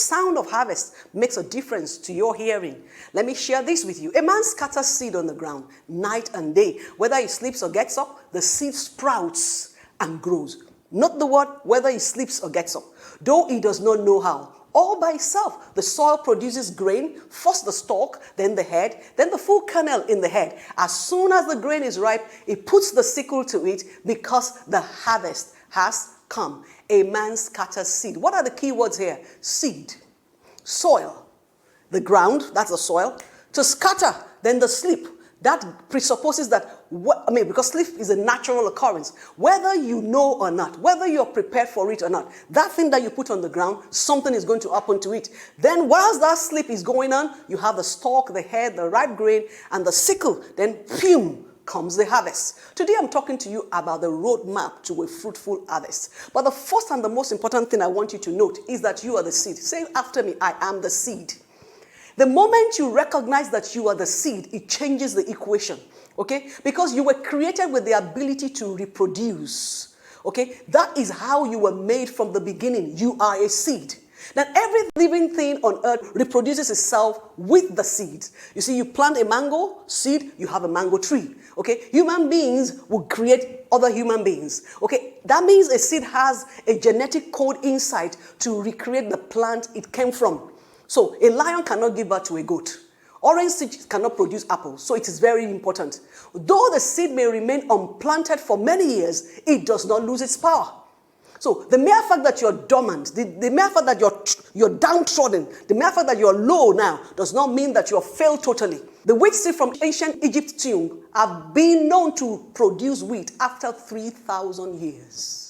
sound of harvest makes a difference to your hearing. Let me share this with you. A man scatters seed on the ground night and day. Whether he sleeps or gets up, the seed sprouts and grows. Not the word whether he sleeps or gets up, though he does not know how. All by itself, the soil produces grain, first the stalk, then the head, then the full kernel in the head. As soon as the grain is ripe, he puts the sickle to it because the harvest has come. A man scatters seed. What are the key words here? Seed, soil, the ground, that's the soil. To scatter, then the sleep. That presupposes that, because sleep is a natural occurrence. Whether you know or not, whether you're prepared for it or not, that thing that you put on the ground, something is going to happen to it. Then whilst that sleep is going on, you have the stalk, the head, the ripe grain, and the sickle. Then, boom, comes the harvest. Today I'm talking to you about the roadmap to a fruitful harvest. But the first and the most important thing I want you to note is that you are the seed. Say after me, I am the seed. The moment you recognize that you are the seed, it changes the equation, okay? Because you were created with the ability to reproduce, okay? That is how you were made from the beginning. You are a seed. Now, every living thing on earth reproduces itself with the seed. You see, you plant a mango seed, you have a mango tree, okay? Human beings will create other human beings, okay? That means a seed has a genetic code inside to recreate the plant it came from. So a lion cannot give birth to a goat. Orange seed cannot produce apples, so it is very important. Though the seed may remain unplanted for many years, it does not lose its power. So the mere fact that you're dormant, the mere fact that you're downtrodden, the mere fact that you're low now does not mean that you're failed totally. The wheat seed from ancient Egypt tomb have been known to produce wheat after 3,000 years.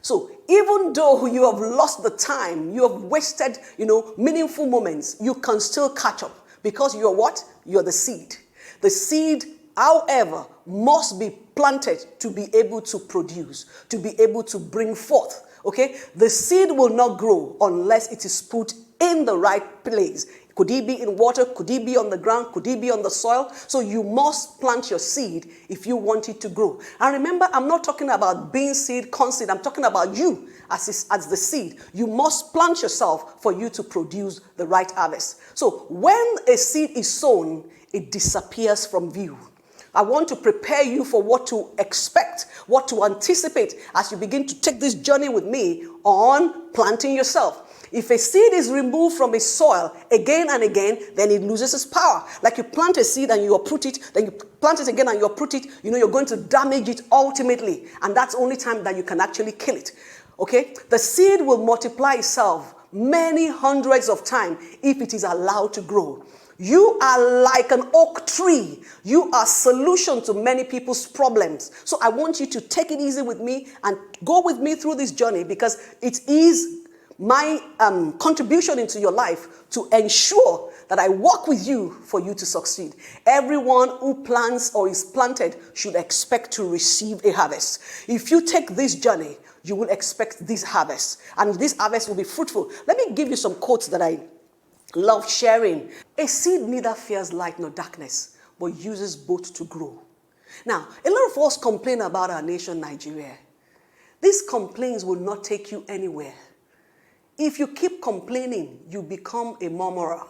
So even though you have lost the time, you have wasted, meaningful moments, you can still catch up because you're what? You're the seed. The seed, however, must be planted to be able to produce, to be able to bring forth, okay? The seed will not grow unless it is put in the right place. Could it be in water? Could it be on the ground? Could it be on the soil? So you must plant your seed if you want it to grow. And remember, I'm not talking about bean seed, corn seed. I'm talking about you as the seed. You must plant yourself for you to produce the right harvest. So when a seed is sown, it disappears from view. I want to prepare you for what to expect, what to anticipate as you begin to take this journey with me on planting yourself. If a seed is removed from its soil again and again, then it loses its power. Like you plant a seed and you uproot it, then you plant it again and you uproot it, you're going to damage it ultimately. And that's the only time that you can actually kill it. Okay? The seed will multiply itself many hundreds of times if it is allowed to grow. You are like an oak tree. You are solution to many people's problems. So I want you to take it easy with me and go with me through this journey because it is my contribution into your life to ensure that I work with you for you to succeed. Everyone who plants or is planted should expect to receive a harvest. If you take this journey, you will expect this harvest, and this harvest will be fruitful. Let me give you some quotes that I love sharing. A seed neither fears light nor darkness, but uses both to grow. Now, a lot of us complain about our nation, Nigeria. These complaints will not take you anywhere. If you keep complaining, you become a murmurer.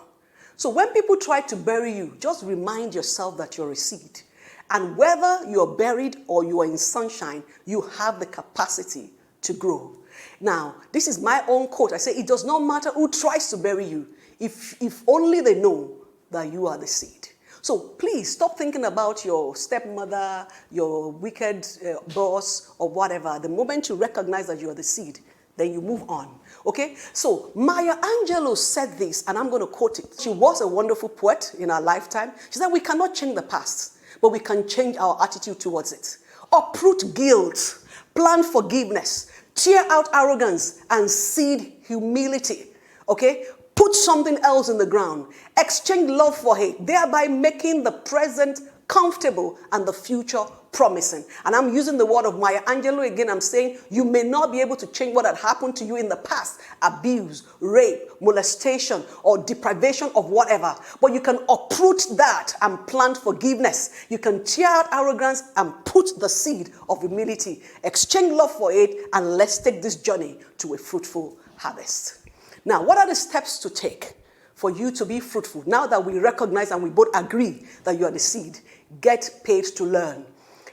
So when people try to bury you, just remind yourself that you're a seed. And whether you're buried or you are in sunshine, you have the capacity to grow. Now, this is my own quote. I say, it does not matter who tries to bury you, if only they know that you are the seed. So please stop thinking about your stepmother, your wicked boss, or whatever. The moment you recognize that you are the seed, then you move on. Okay? So Maya Angelou said this, and I'm going to quote it. She was a wonderful poet in her lifetime. She said, we cannot change the past, but we can change our attitude towards it. Uproot guilt, plant forgiveness, tear out arrogance, and seed humility. Okay? Put something else in the ground. Exchange love for hate, thereby making the present comfortable and the future promising. And I'm using the word of Maya Angelou again. I'm saying you may not be able to change what had happened to you in the past. Abuse, rape, molestation, or deprivation of whatever. But you can uproot that and plant forgiveness. You can tear out arrogance and put the seed of humility. Exchange love for hate, and let's take this journey to a fruitful harvest. Now, what are the steps to take for you to be fruitful? Now that we recognize and we both agree that you are the seed, get paid to learn.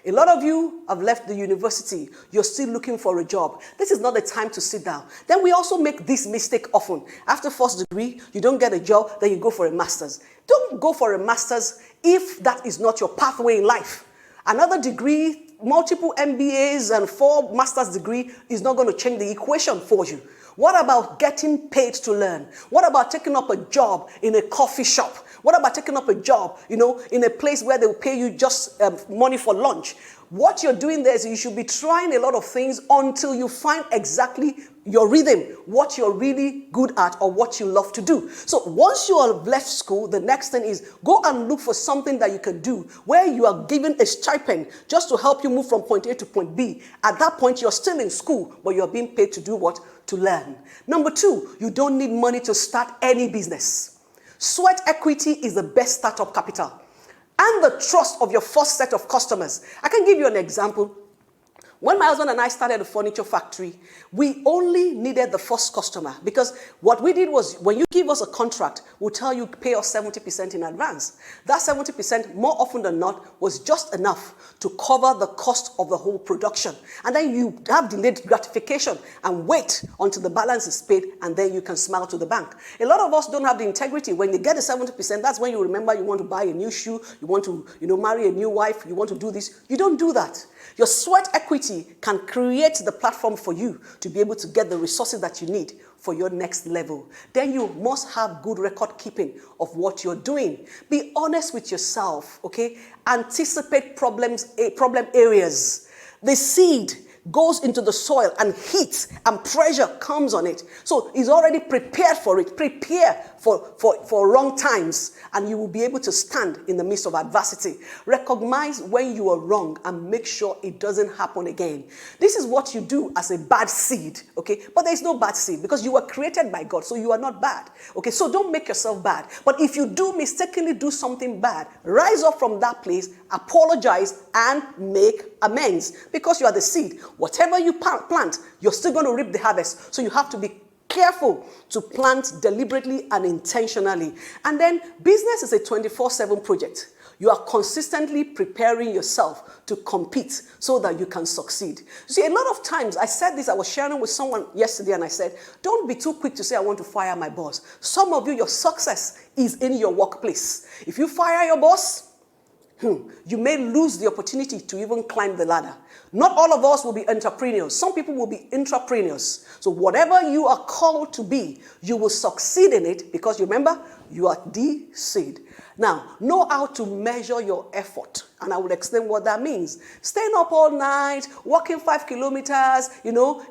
A lot of you have left the university. You're still looking for a job. This is not the time to sit down. Then we also make this mistake often. After first degree, you don't get a job, then you go for a master's. Don't go for a master's if that is not your pathway in life. Another degree, multiple MBAs and 4 master's degree is not going to change the equation for you. What about getting paid to learn? What about taking up a job in a coffee shop? What about taking up a job, in a place where they will pay you just money for lunch? What you're doing there is you should be trying a lot of things until you find exactly your rhythm, what you're really good at or what you love to do. So once you have left school, the next thing is go and look for something that you can do where you are given a stipend just to help you move from point A to point B. At that point, you're still in school, but you're being paid to do what? To learn. Number 2, you don't need money to start any business. Sweat equity is the best startup capital and the trust of your first set of customers. I can give you an example. When my husband and I started a furniture factory, we only needed the first customer because what we did was when you give us a contract, we'll tell you pay us 70% in advance. That 70% more often than not was just enough to cover the cost of the whole production. And then you have delayed gratification and wait until the balance is paid and then you can smile to the bank. A lot of us don't have the integrity. When you get the 70%, that's when you remember you want to buy a new shoe, you want to marry a new wife, you want to do this. You don't do that. Your sweat equity can create the platform for you to be able to get the resources that you need for your next level. Then you must have good record keeping of what you're doing. Be honest with yourself, okay? Anticipate problem areas. The seed goes into the soil and heat and pressure comes on it. So it's already prepared for it. Prepare for wrong times and you will be able to stand in the midst of adversity. Recognize when you are wrong and make sure it doesn't happen again. This is what you do as a bad seed, okay? But there's no bad seed because you were created by God, so you are not bad, okay? So don't make yourself bad. But if you do mistakenly do something bad, rise up from that place, apologize, and make amends because you are the seed. Whatever you plant, you're still going to reap the harvest. So you have to be careful to plant deliberately and intentionally. And then business is a 24/7 project. You are consistently preparing yourself to compete so that you can succeed. See, a lot of times, I said this, I was sharing with someone yesterday and I said, don't be too quick to say, I want to fire my boss. Some of you, your success is in your workplace. If you fire your boss, you may lose the opportunity to even climb the ladder. Not all of us will be entrepreneurs. Some people will be intrapreneurs. So whatever you are called to be, you will succeed in it because you remember, you are the seed. Now, know how to measure your effort. And I will explain what that means. Staying up all night, walking 5 kilometers,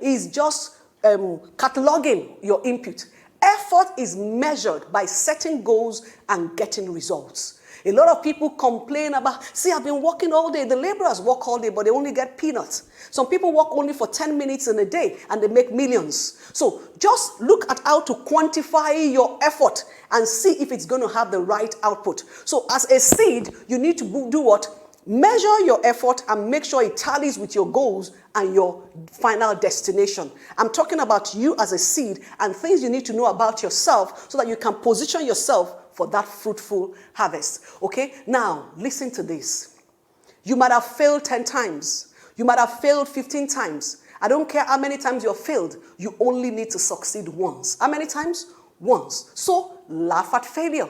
is just cataloging your input. Effort is measured by setting goals and getting results. A lot of people complain about, see, I've been working all day. The laborers work all day, but they only get peanuts. Some people work only for 10 minutes in a day, and they make millions. So just look at how to quantify your effort and see if it's going to have the right output. So as a seed, you need to do what? Measure your effort and make sure it tallies with your goals and your final destination. I'm talking about you as a seed and things you need to know about yourself so that you can position yourself for that fruitful harvest. Okay? Now, listen to this. You might have failed 10 times. You might have failed 15 times. I don't care how many times you have failed. You only need to succeed once. How many times? Once. So, laugh at failure.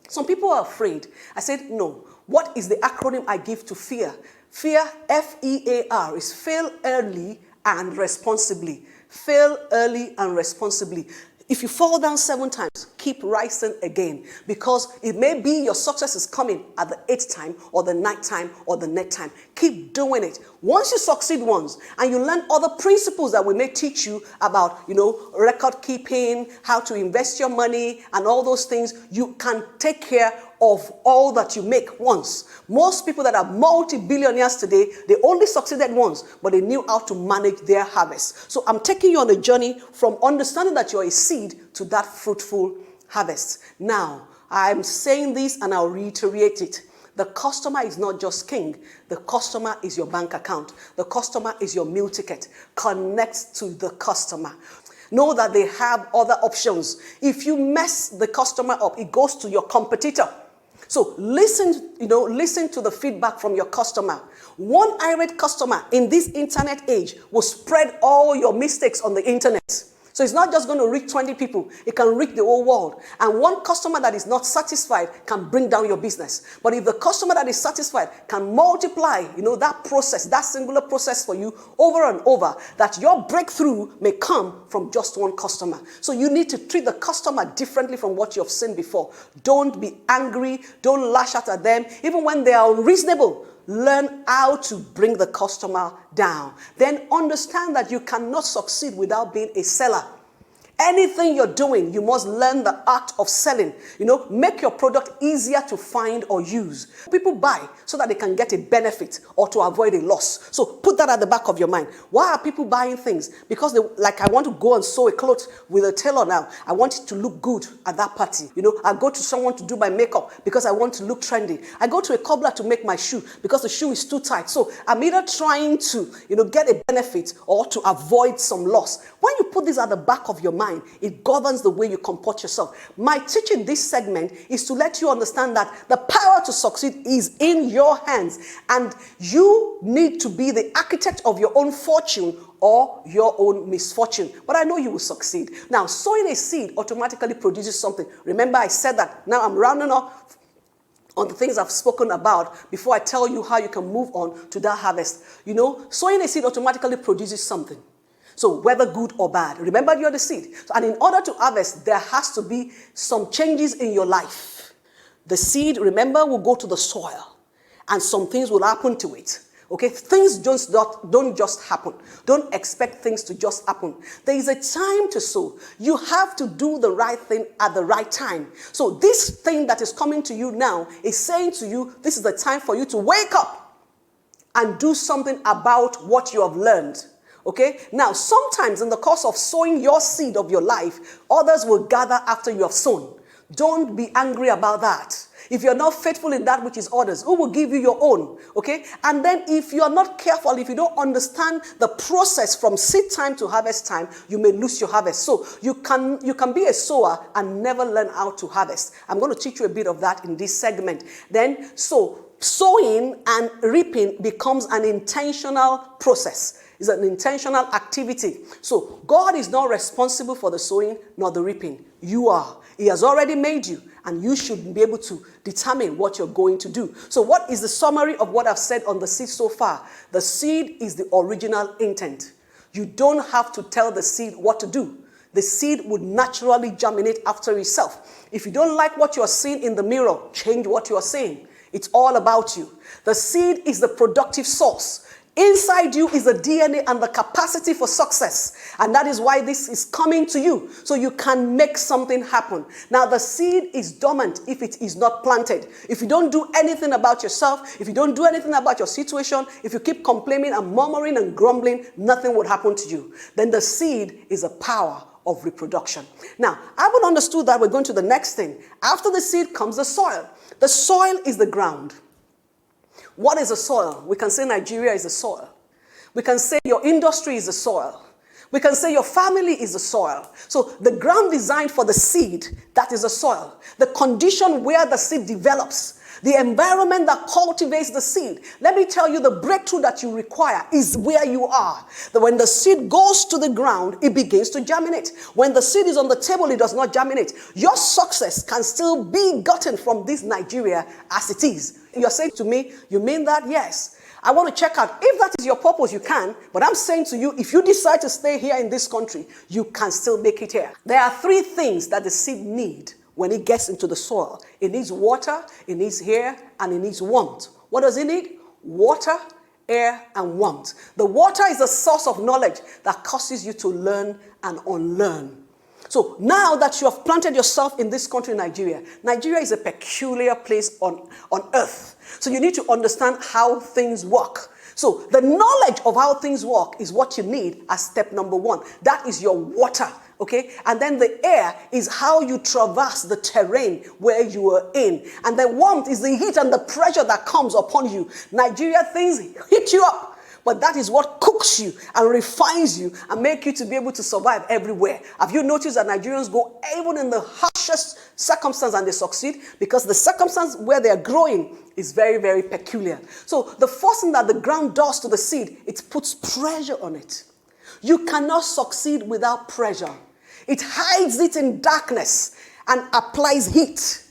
Some people are afraid. I said, no. What is the acronym I give to fear? Fear, F-E-A-R, is fail early and responsibly. Fail early and responsibly. If you fall down 7 times, keep rising again because it may be your success is coming at the 8th time or the 9th time or the next time. Keep doing it. Once you succeed once and you learn other principles that we may teach you about, record keeping, how to invest your money and all those things, you can take care of all that you make once. Most people that are multi-billionaires today, they only succeeded once, but they knew how to manage their harvest. So I'm taking you on a journey from understanding that you're a seed to that fruitful harvest. Now, I'm saying this and I'll reiterate it. The customer is not just king. The customer is your bank account. The customer is your meal ticket. Connect to the customer. Know that they have other options. If you mess the customer up, it goes to your competitor. So listen to the feedback from your customer. One irate customer in this internet age will spread all your mistakes on the internet. So it's not just going to reach 20 people. It can reach the whole world. And one customer that is not satisfied can bring down your business. But if the customer that is satisfied can multiply, that process, that singular process for you over and over, that your breakthrough may come from just one customer. So you need to treat the customer differently from what you have seen before. Don't be angry. Don't lash out at them. Even when they are unreasonable, learn how to bring the customer down. Then understand that you cannot succeed without being a seller. Anything you're doing, you must learn the art of selling. Make your product easier to find or use. People buy so that they can get a benefit or to avoid a loss. So put that at the back of your mind. Why are people buying things? Because I want to go and sew a cloth with a tailor now. I want it to look good at that party. I go to someone to do my makeup because I want to look trendy. I go to a cobbler to make my shoe because the shoe is too tight. So I'm either trying to, get a benefit or to avoid some loss. When you put this at the back of your mind, it governs the way you comport yourself. My teaching this segment is to let you understand that the power to succeed is in your hands, and you need to be the architect of your own fortune or your own misfortune. But I know you will succeed. Now, sowing a seed automatically produces something. Remember, I said that. Now I'm rounding off on the things I've spoken about before I tell you how you can move on to that harvest. Sowing a seed automatically produces something. So whether good or bad, remember you're the seed. And in order to harvest, there has to be some changes in your life. The seed, remember, will go to the soil and some things will happen to it. Okay, things don't just happen. Don't expect things to just happen. There is a time to sow. You have to do the right thing at the right time. So this thing that is coming to you now is saying to you, this is the time for you to wake up and do something about what you have learned. Okay, now sometimes in the course of sowing your seed of your life, others will gather after you have sown. Don't be angry about that. If you're not faithful in that which is others, who will give you your own? Okay, and then if you're not careful, if you don't understand the process from seed time to harvest time, you may lose your harvest. So you can be a sower and never learn how to harvest. I'm going to teach you a bit of that in this segment. Then, sowing and reaping becomes an intentional process. It's an intentional activity. So God is not responsible for the sowing nor the reaping. You are. He has already made you, and you should be able to determine what you're going to do. So what is the summary of what I've said on the seed so far? The seed is the original intent. You don't have to tell the seed what to do. The seed would naturally germinate after itself. If you don't like what you're seeing in the mirror, change what you're seeing. It's all about you. The seed is the productive source. Inside you is the DNA and the capacity for success. And that is why this is coming to you, so you can make something happen. Now, the seed is dormant if it is not planted. If you don't do anything about yourself, if you don't do anything about your situation, if you keep complaining and murmuring and grumbling, nothing would happen to you. Then the seed is a power of reproduction. Now, having understood that, we're going to the next thing. After the seed comes the soil. The soil is the ground. What is the soil? We can say Nigeria is the soil. We can say your industry is the soil. We can say your family is the soil. So the ground designed for the seed, that is the soil. The condition where the seed develops. The environment that cultivates the seed. Let me tell you, the breakthrough that you require is where you are. That when the seed goes to the ground, it begins to germinate. When the seed is on the table, it does not germinate. Your success can still be gotten from this Nigeria as it is. You're saying to me, you mean that? Yes. I want to check out. If that is your purpose, you can. But I'm saying to you, if you decide to stay here in this country, you can still make it here. There are three things that the seed needs when it gets into the soil. It needs water, it needs air, and it needs warmth. What does it need? Water, air, and warmth. The water is the source of knowledge that causes you to learn and unlearn. So now that you have planted yourself in this country, Nigeria is a peculiar place on earth. So you need to understand how things work. So the knowledge of how things work is what you need as step number one. That is your water. Okay, and then the air is how you traverse the terrain where you are in. And the warmth is the heat and the pressure that comes upon you. Nigeria, things hit you up. but that is what cooks you and refines you and make you to be able to survive everywhere. Have you noticed that Nigerians go even in the harshest circumstance and they succeed? Because the circumstance where they are growing is very, very peculiar. So the first thing that the ground does to the seed, it puts pressure on it. You cannot succeed without pressure. It hides it in darkness and applies heat.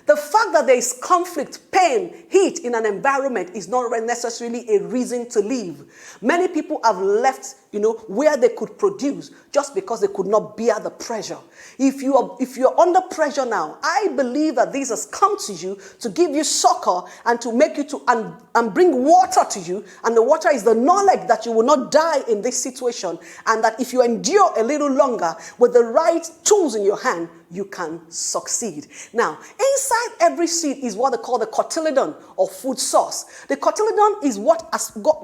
The fact that there is conflict, pain, heat in an environment is not necessarily a reason to leave. Many people have left, where they could produce just because they could not bear the pressure. If you're under pressure now, I believe that this has come to you to give you succor and to make you and bring water to you. And the water is the knowledge that you will not die in this situation, and that if you endure a little longer with the right tools in your hand, you can succeed. Now, inside every seed is what they call the cotyledon or food source. The cotyledon is what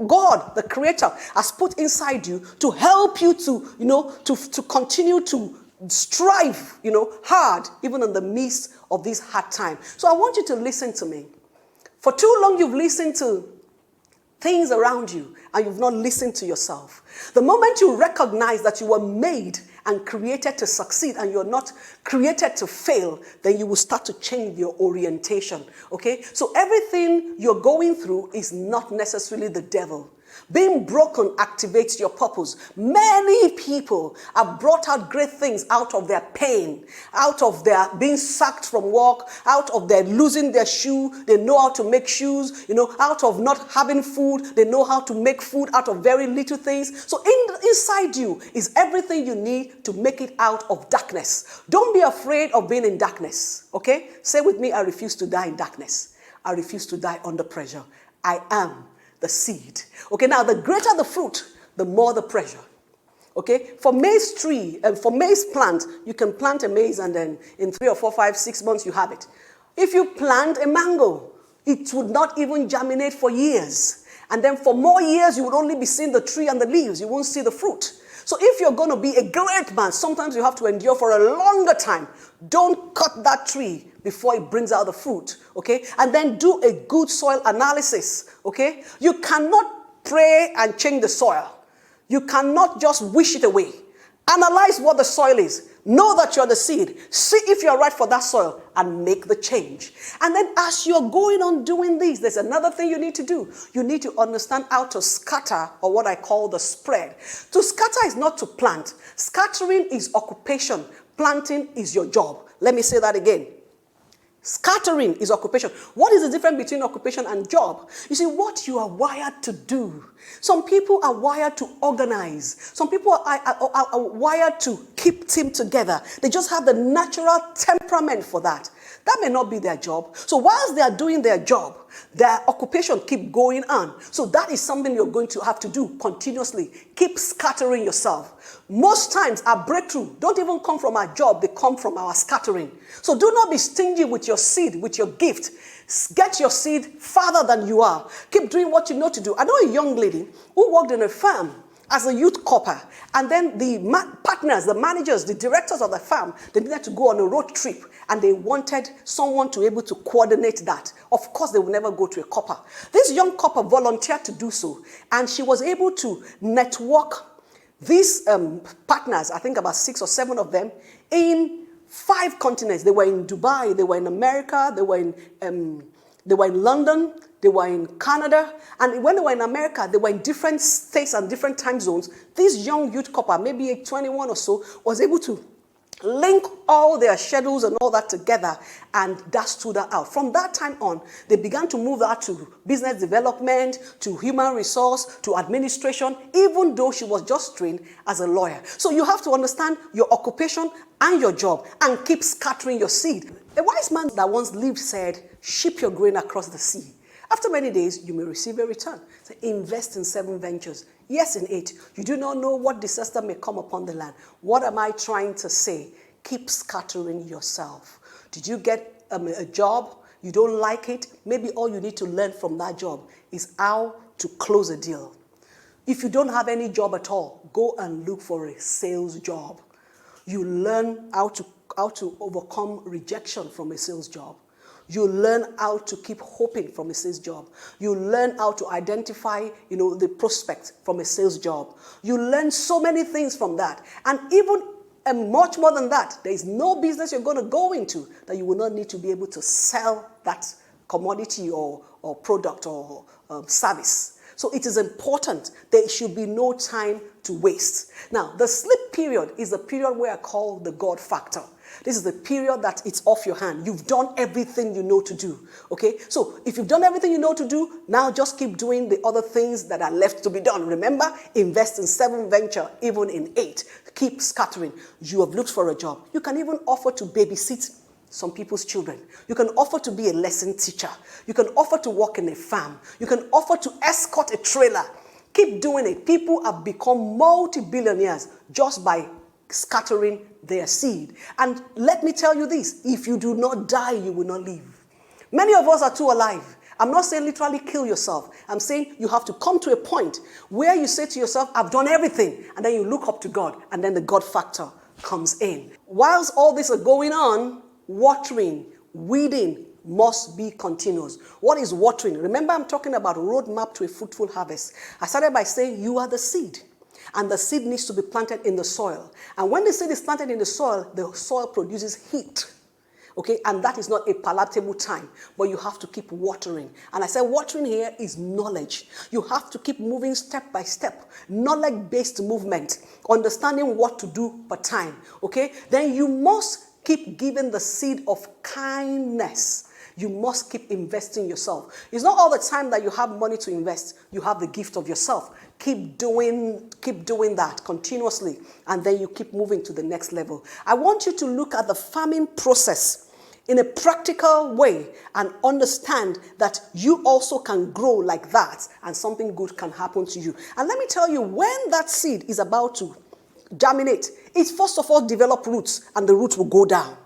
God, the creator, has put inside you to help you to continue to strive, hard, even in the midst of this hard time. So I want you to listen to me. For too long, you've listened to things around you and you've not listened to yourself. The moment you recognize that you were made and created to succeed and you're not created to fail, then you will start to change your orientation, okay? So everything you're going through is not necessarily the devil. Being broken activates your purpose. Many people have brought out great things out of their pain, out of their being sacked from work, out of their losing their shoe. They know how to make shoes, out of not having food. They know how to make food out of very little things. So inside you is everything you need to make it out of darkness. Don't be afraid of being in darkness, okay? Say with me, I refuse to die in darkness. I refuse to die under pressure. I am the seed. Okay, now the greater the fruit, the more the pressure. Okay, for maize tree, for maize plant, you can plant a maize and then in 3 or 4, 5, 6 months you have it. If you plant a mango, it would not even germinate for years. And then for more years, you would only be seeing the tree and the leaves. You won't see the fruit. So if you're going to be a great man, sometimes you have to endure for a longer time. Don't cut that tree before it brings out the fruit, okay? And then do a good soil analysis, okay? You cannot pray and change the soil. You cannot just wish it away. Analyze what the soil is. Know that you're the seed. See if you're right for that soil and make the change. And then as you're going on doing this, there's another thing you need to do. You need to understand how to scatter, or what I call the spread. To scatter is not to plant. Scattering is occupation. Planting is your job. Let me say that again. Scattering is occupation. What is the difference between occupation and job? You see, what you are wired to do. Some people are wired to organize. Some people are wired to keep team together. They just have the natural temperament for that. That may not be their job. So whilst they are doing their job, their occupation keep going on. So that is something you're going to have to do continuously. Keep scattering yourself. Most times our breakthrough don't even come from our job. They come from our scattering. So do not be stingy with your seed, with your gift. Get your seed farther than you are. Keep doing what you know to do. I know a young lady who worked in a farm as a youth corper, and then the partners, the managers, the directors of the farm, they needed to go on a road trip, and they wanted someone to be able to coordinate that. Of course, they would never go to a corper. This young corper volunteered to do so, and she was able to network these partners, I think about 6 or 7 of them, in 5 continents. They were in Dubai, they were in America, they were in London, they were in Canada, and when they were in America, they were in different states and different time zones. This young youth couple, maybe a 21 or so, was able to link all their schedules and all that together, and that stood her out. From that time on, they began to move that to business development, to human resource, to administration, even though she was just trained as a lawyer. So you have to understand your occupation and your job, and keep scattering your seed. A wise man that once lived said, "Ship your grain across the sea. After many days, you may receive a return." So invest in 7 ventures. Yes, in 8. You do not know what disaster may come upon the land. What am I trying to say? Keep scattering yourself. Did you get a job? You don't like it? Maybe all you need to learn from that job is how to close a deal. If you don't have any job at all, go and look for a sales job. You learn how to overcome rejection from a sales job. You learn how to keep hoping from a sales job. You learn how to identify, the prospect from a sales job. You learn so many things from that. And even much more than that, there is no business you're going to go into that you will not need to be able to sell that commodity or product or service. So it is important. There should be no time to waste. Now, the sleep period is the period where I call the God factor. This is the period that it's off your hand. You've done everything you know to do. Okay? So if you've done everything you know to do, now just keep doing the other things that are left to be done. Remember, invest in 7 venture, even in 8. Keep scattering. You have looked for a job. You can even offer to babysit some people's children. You can offer to be a lesson teacher. You can offer to work in a farm. You can offer to escort a trailer. Keep doing it. People have become multi-billionaires just by scattering their seed. And let me tell you this, if you do not die, you will not live. Many of us are too alive. I'm not saying literally kill yourself. I'm saying you have to come to a point where you say to yourself, I've done everything. And then you look up to God, and then the God factor comes in. Whilst all this are going on, watering, weeding must be continuous. What is watering? Remember, I'm talking about roadmap to a fruitful harvest. I started by saying you are the seed. And the seed needs to be planted in the soil. And when the seed is planted in the soil produces heat. Okay, and that is not a palatable time, but you have to keep watering. And I said watering here is knowledge. You have to keep moving step by step, knowledge-based movement, understanding what to do per time. Okay, then you must keep giving the seed of kindness. You must keep investing yourself. It's not all the time that you have money to invest. You have the gift of yourself. Keep doing that continuously, and then you keep moving to the next level. I want you to look at the farming process in a practical way and understand that you also can grow like that, and something good can happen to you. And let me tell you, when that seed is about to germinate, it first of all develop roots, and the roots will go down.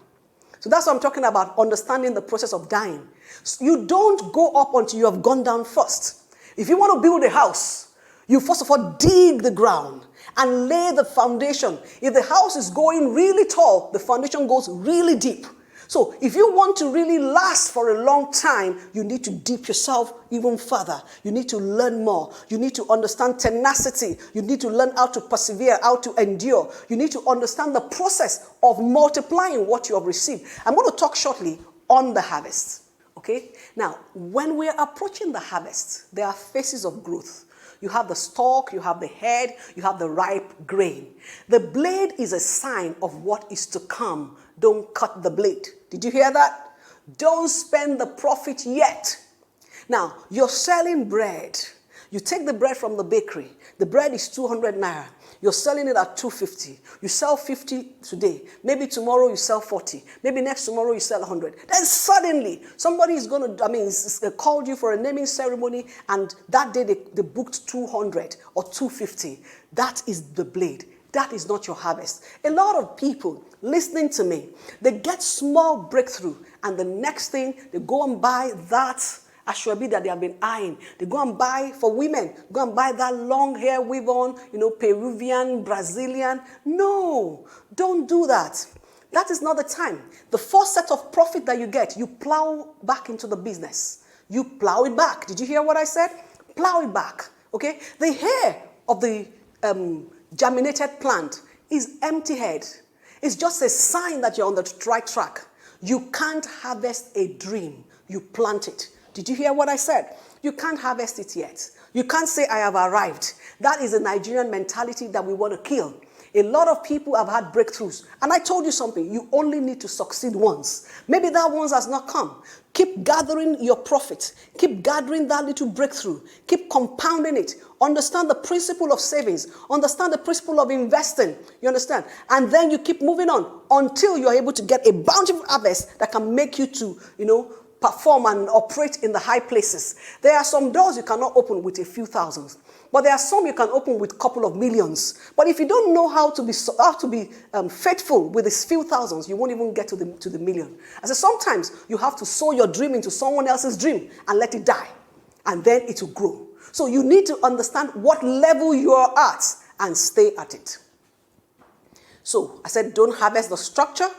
So that's what I'm talking about, understanding the process of dying. So you don't go up until you have gone down first. If you want to build a house, you first of all dig the ground and lay the foundation. If the house is going really tall, the foundation goes really deep. So if you want to really last for a long time, you need to dip yourself even further. You need to learn more. You need to understand tenacity. You need to learn how to persevere, how to endure. You need to understand the process of multiplying what you have received. I'm going to talk shortly on the harvest. Okay? Now, when we're approaching the harvest, there are phases of growth. You have the stalk, you have the head, you have the ripe grain. The blade is a sign of what is to come. Don't cut the blade. Did you hear that? Don't spend the profit yet. Now, you're selling bread. You take the bread from the bakery. The bread is 200 naira. You're selling it at 250. You sell 50 today. Maybe tomorrow you sell 40. Maybe next tomorrow you sell 100. Then suddenly, somebody is going to, called you for a naming ceremony, and that day they booked 200 or 250. That is the blade. That is not your harvest. A lot of people listening to me, they get small breakthrough, and the next thing, they go and buy that ashwabi that they have been eyeing. They go and buy, for women, go and buy that long hair weave on, Peruvian, Brazilian. No, don't do that. That is not the time. The first set of profit that you get, you plow back into the business. You plow it back. Did you hear what I said? Plow it back. Okay? The hair of the germinated plant is empty head. It's just a sign that you're on the right track. You can't harvest a dream. You plant it. Did you hear what I said? You can't harvest it yet. You can't say, I have arrived. That is a Nigerian mentality that we want to kill. A lot of people have had breakthroughs. And I told you something. You only need to succeed once. Maybe that once has not come. Keep gathering your profit. Keep gathering that little breakthrough. Keep compounding it. Understand the principle of savings. Understand the principle of investing. You understand? And then you keep moving on until you're able to get a bountiful harvest that can make you to, perform and operate in the high places. There are some doors you cannot open with a few thousands, but there are some you can open with a couple of millions. But if you don't know how to be faithful with these few thousands, you won't even get to the million. I said sometimes you have to sow your dream into someone else's dream and let it die, and then it will grow. So you need to understand what level you are at and stay at it. So I said don't harvest the structure,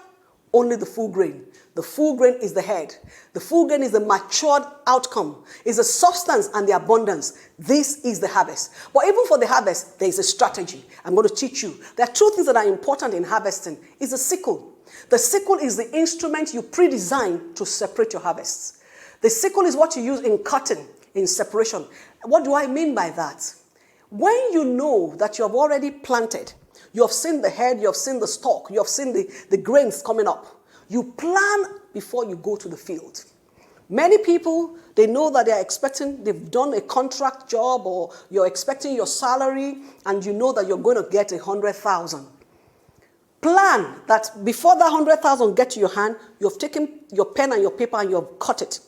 Only the full grain. The full grain is the head. The full grain is the matured outcome, is the substance and the abundance. This is the harvest. But even for the harvest, there is a strategy. I'm going to teach you. There are two things that are important in harvesting. Is the sickle. The sickle is the instrument you pre-design to separate your harvests. The sickle is what you use in cutting, in separation. What do I mean by that? When you know that you have already planted, you have seen the head, you have seen the stalk, you have seen the grains coming up. You plan before you go to the field. Many people, they know that they're expecting, they've done a contract job or you're expecting your salary and you know that you're going to get 100,000. Plan that before that 100,000 get to your hand, you've taken your pen and your paper and you've cut it.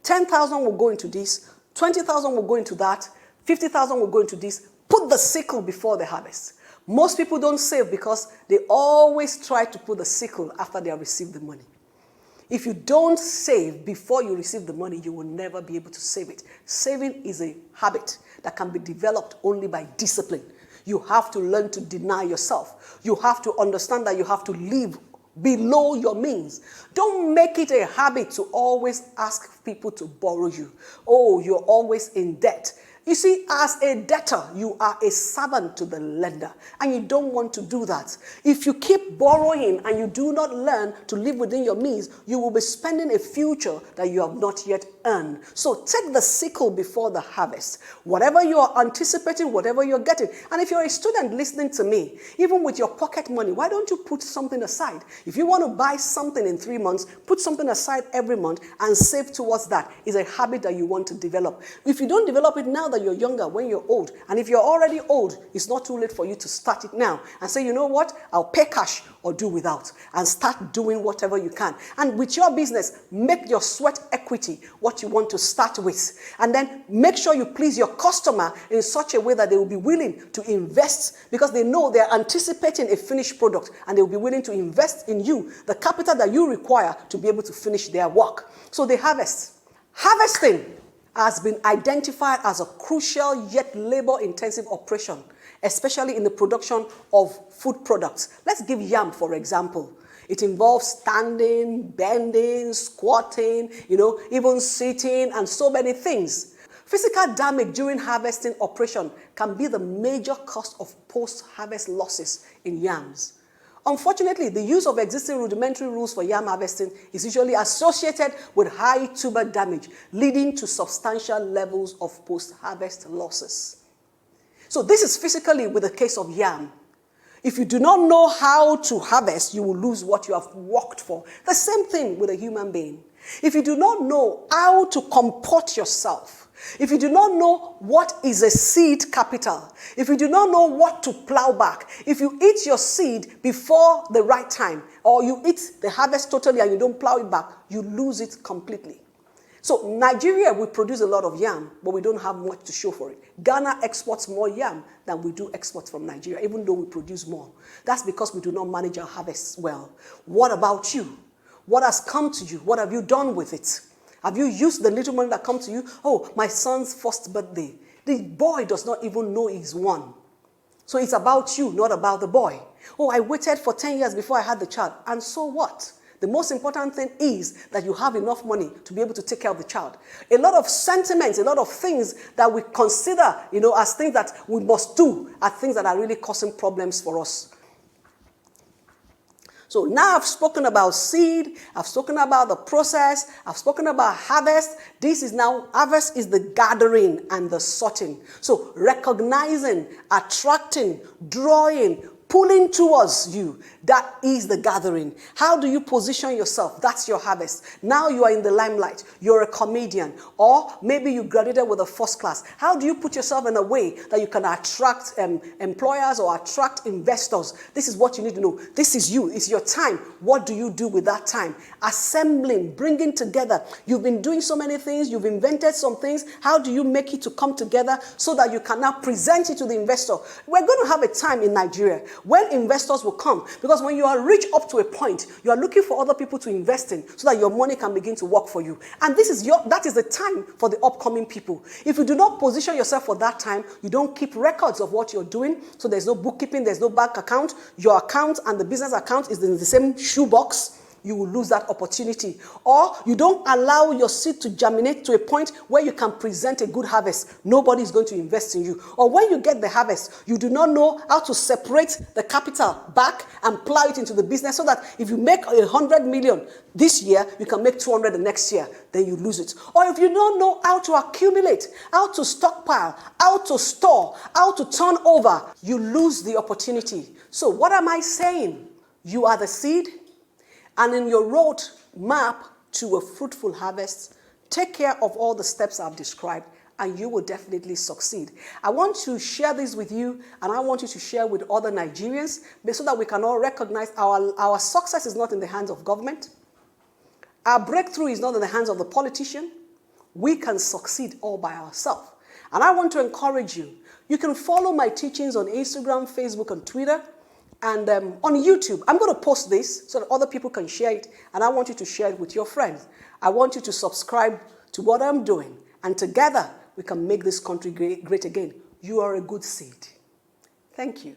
10,000 will go into this, 20,000 will go into that, 50,000 will go into this. Put the sickle before the harvest. Most people don't save because they always try to put the sickle after they have received the money. If you don't save before you receive the money, you will never be able to save it. Saving is a habit that can be developed only by discipline. You have to learn to deny yourself. You have to understand that you have to live below your means. Don't make it a habit to always ask people to borrow you. Oh, you're always in debt. You see, as a debtor, you are a servant to the lender, and you don't want to do that. If you keep borrowing and you do not learn to live within your means, you will be spending a future that you have not yet earned. So take the sickle before the harvest. Whatever you are anticipating, whatever you're getting. And if you're a student listening to me, even with your pocket money, why don't you put something aside? If you want to buy something in 3 months, put something aside every month and save towards that. It's a habit that you want to develop. If you don't develop it now that you're younger, when you're old, and if you're already old, it's not too late for you to start it now and say, you know what, I'll pay cash or do without, and start doing whatever you can. And with your business, make your sweat equity what you want to start with, and then make sure you please your customer in such a way that they will be willing to invest, because they know they're anticipating a finished product, and they will be willing to invest in you the capital that you require to be able to finish their work. So they harvest. Harvesting has been identified as a crucial yet labor-intensive operation, especially in the production of food products. Let's give yam, for example. It involves standing, bending, squatting, even sitting, and so many things. Physical damage during harvesting operation can be the major cause of post-harvest losses in yams. Unfortunately, the use of existing rudimentary rules for yam harvesting is usually associated with high tuber damage, leading to substantial levels of post-harvest losses. So this is physically with the case of yam. If you do not know how to harvest, you will lose what you have worked for. The same thing with a human being. If you do not know how to comport yourself, if you do not know what is a seed capital, if you do not know what to plow back, if you eat your seed before the right time, or you eat the harvest totally and you don't plow it back, you lose it completely. So Nigeria, we produce a lot of yam, but we don't have much to show for it. Ghana exports more yam than we do export from Nigeria, even though we produce more. That's because we do not manage our harvests well. What about you? What has come to you? What have you done with it? Have you used the little money that comes to you? Oh, my son's first birthday. The boy does not even know he's one. So it's about you, not about the boy. Oh, I waited for 10 years before I had the child. And so what? The most important thing is that you have enough money to be able to take care of the child. A lot of sentiments, a lot of things that we consider, as things that we must do are things that are really causing problems for us. So now I've spoken about seed, I've spoken about the process, I've spoken about harvest. Harvest is the gathering and the sorting. So recognizing, attracting, drawing, pulling towards you, that is the gathering. How do you position yourself? That's your harvest. Now you are in the limelight. You're a comedian, or maybe you graduated with a first class. How do you put yourself in a way that you can attract employers or attract investors? This is what you need to know. This is you. It's your time. What do you do with that time? Assembling, bringing together. You've been doing so many things. You've invented some things. How do you make it to come together so that you can now present it to the investor? We're going to have a time in Nigeria when investors will come, because when you are rich up to a point, you are looking for other people to invest in so that your money can begin to work for you. And that is the time for the upcoming people. If you do not position yourself for that time, you don't keep records of what you're doing, so there's no bookkeeping, there's no bank account. Your account and the business account is in the same shoebox. you will lose that opportunity. Or you don't allow your seed to germinate to a point where you can present a good harvest. Nobody is going to invest in you. Or when you get the harvest, you do not know how to separate the capital back and plow it into the business so that if you make 100 million this year, you can make 200 the next year. Then you lose it. Or if you don't know how to accumulate, how to stockpile, how to store, how to turn over, you lose the opportunity. So what am I saying? You are the seed, and in your road map to a fruitful harvest, take care of all the steps I've described, and you will definitely succeed. I want to share this with you, and I want you to share with other Nigerians so that we can all recognize our success is not in the hands of government. Our breakthrough is not in the hands of the politician. We can succeed all by ourselves. And I want to encourage you. You can follow my teachings on Instagram, Facebook, and Twitter. And on YouTube, I'm going to post this so that other people can share it. And I want you to share it with your friends. I want you to subscribe to what I'm doing. And together, we can make this country great again. You are a good seed. Thank you.